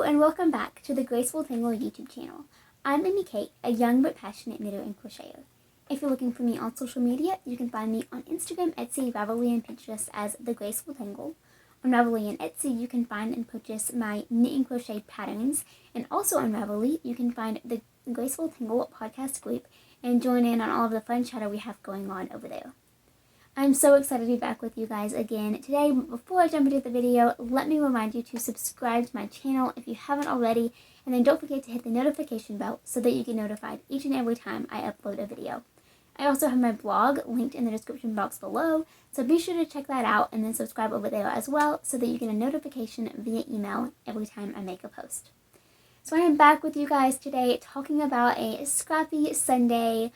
and welcome back to the Graceful Tangle YouTube channel. I'm Amy Kate, a young but passionate knitter and crocheter. If you're looking for me on social media, you can find me on Instagram, Etsy, Ravelry, and Pinterest as The Graceful Tangle. On Ravelry and Etsy, you can find and purchase my knit and crochet patterns, and also on Ravelry, you can find the Graceful Tangle podcast group and join in on all of the fun chatter we have going on over there. I'm so excited to be back with you guys again today. Before I jump into the video, let me remind you to subscribe to my channel if you haven't already, and then don't forget to hit the notification bell so that you get notified each and every time I upload a video. I also have my blog linked in the description box below, so be sure to check that out and then subscribe over there as well so that you get a notification via email every time I make a post. So I am back with you guys today talking about a Scrappy Sunday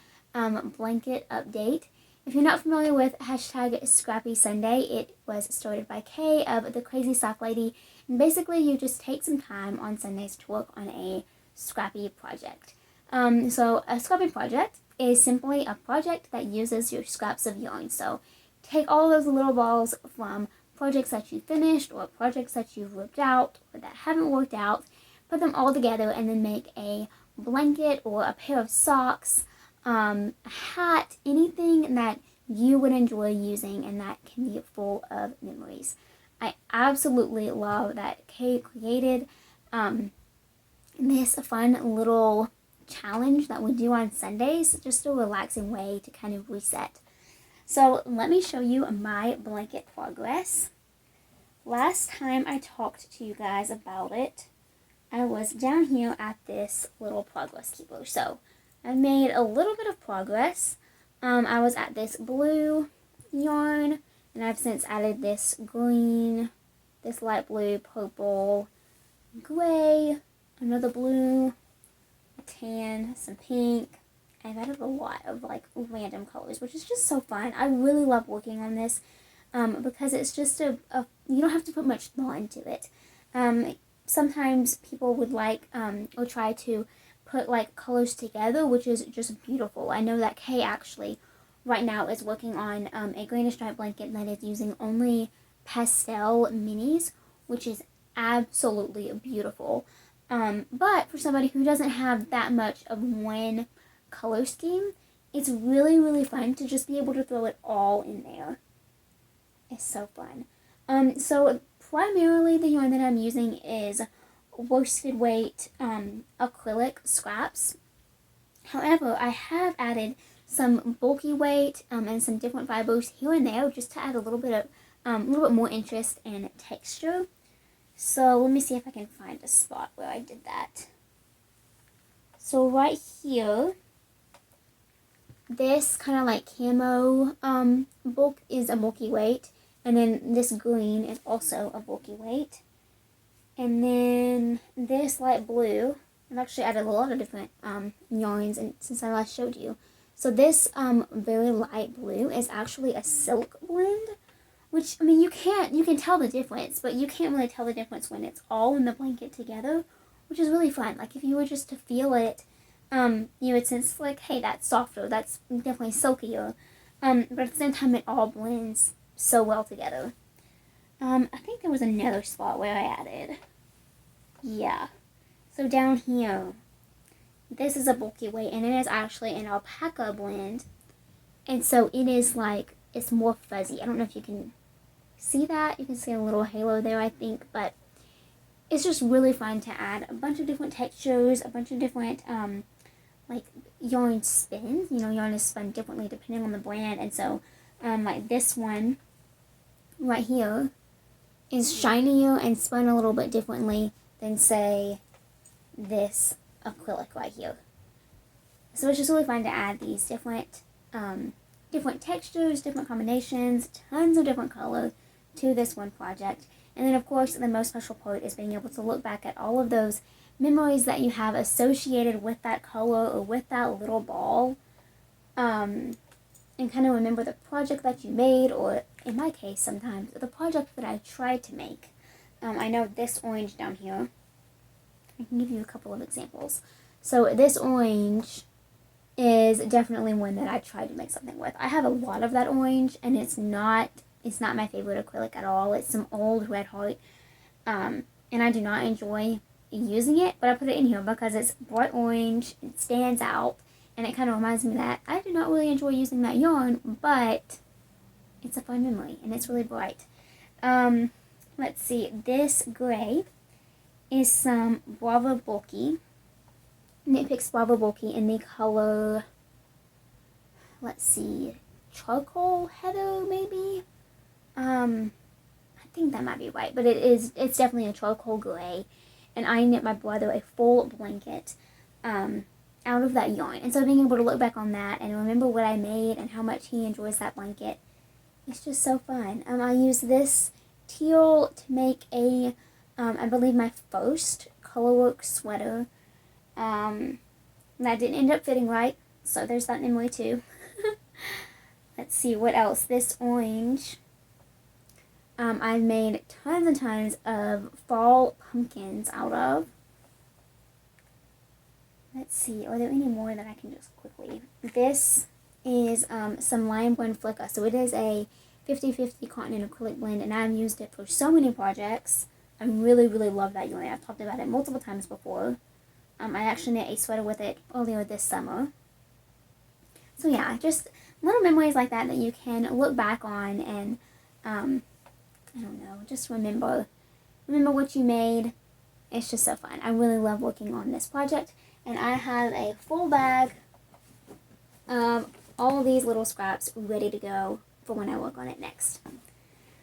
blanket update. If you're not familiar with hashtag Scrappy Sunday, it was started by Kay of The Crazy Sock Lady, and basically you just take some time on Sundays to work on a Scrappy project. So a Scrappy project is simply a project that uses your scraps of yarn. So take all those little balls from projects that you finished or projects that you've ripped out or that haven't worked out, put them all together and then make a blanket or a pair of socks, a hat, anything that you would enjoy using and that can be full of memories. I absolutely love that Kay created this fun little challenge that we do on Sundays, just a relaxing way to kind of reset. So let me show you my blanket progress. Last time I talked to you guys about it, I was down here at this little progress keeper. So I made a little bit of progress. I was at this blue yarn, and I've since added this green, this light blue, purple, gray, another blue, a tan, some pink. I've added a lot of like random colors, which is just so fun. I really love working on this because it's just you don't have to put much thought into it. Sometimes people would like or try to put like colors together, which is just beautiful. I know that Kay actually right now is working on a granny stripe blanket that is using only pastel minis, which is absolutely beautiful. But for somebody who doesn't have that much of one color scheme, it's really, really fun to just be able to throw it all in there. It's so fun. So primarily the yarn that I'm using is worsted weight acrylic scraps. However, I have added some bulky weight and some different fibers here and there just to add a little bit more interest and texture. So let me see if I can find a spot where I did that. So right here, this kind of like camo bulk is a bulky weight, and then this green is also a bulky weight. And then this light blue, I've actually added a lot of different yarns since I last showed you. So this very light blue is actually a silk blend, which, I mean, you can tell the difference, but you can't really tell the difference when it's all in the blanket together, which is really fun. Like if you were just to feel it, you would sense like, hey, that's softer, that's definitely silkier, but at the same time it all blends so well together. I think there was another spot where I added. Yeah. So down here, this is a bulky weight, and it is actually an alpaca blend. And so it is like, it's more fuzzy. I don't know if you can see that. You can see a little halo there, I think. But it's just really fun to add a bunch of different textures, a bunch of different, like, yarn spins. You know, yarn is spun differently depending on the brand. And so, like this one right here is shinier and spun a little bit differently than, say, this acrylic right here. So it's just really fun to add these different textures, different combinations, tons of different colors to this one project. And then of course the most special part is being able to look back at all of those memories that you have associated with that color or with that little ball, and kind of remember the project that you made, or in my case sometimes the project that I tried to make. I know this orange down here, I can give you a couple of examples. So this orange is definitely one that I tried to make something with. I have a lot of that orange, and it's not my favorite acrylic at all. It's some old Red Heart, and I do not enjoy using it, but I put it in here because it's bright orange, it stands out, and it kind of reminds me that I do not really enjoy using that yarn, but it's a fun memory, and it's really bright. Let's see, this gray is some Bravo Bulky, Knit Picks Bravo Bulky in the color, let's see, charcoal heather maybe? I think that might be right, but it's definitely a charcoal gray, and I knit my brother a full blanket out of that yarn. And so being able to look back on that and remember what I made and how much he enjoys that blanket, it's just so fun. I used this teal to make a, I believe my first colorwork sweater. That didn't end up fitting right, so there's that memory too. Let's see, what else? This orange, I've made tons and tons of fall pumpkins out of. Let's see, are there any more that I can just quickly? This is some lime blend flicker. So it is a 50-50 cotton and acrylic blend, and I've used it for so many projects. I really, really love that yarn. I've talked about it multiple times before. I actually knit a sweater with it earlier this summer. So yeah, just little memories like that you can look back on and, I don't know, just remember what you made. It's just so fun. I really love working on this project, and I have a full bag of all of these little scraps ready to go for when I work on it next.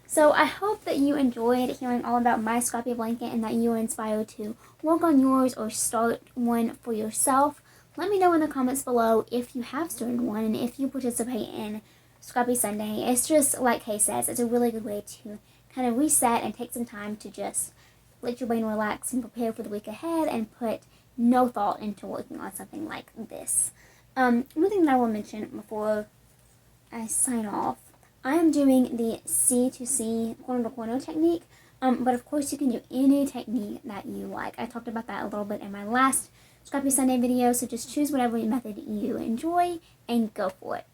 So I hope that you enjoyed hearing all about my Scrappy Blanket and that you were inspired to work on yours or start one for yourself. Let me know in the comments below if you have started one and if you participate in Scrappy Sunday. It's just, like Kay says, it's a really good way to kind of reset and take some time to just let your brain relax and prepare for the week ahead and put no thought into working on something like this. One thing that I will mention before I sign off, I am doing the C to C corner to corner technique, but of course you can do any technique that you like. I talked about that a little bit in my last Scrappy Sunday video, so just choose whatever method you enjoy and go for it.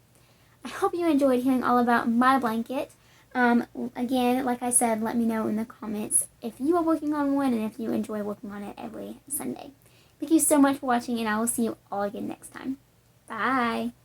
I hope you enjoyed hearing all about my blanket. Again, like I said, let me know in the comments if you are working on one and if you enjoy working on it every Sunday. Thank you so much for watching, and I will see you all again next time. Bye!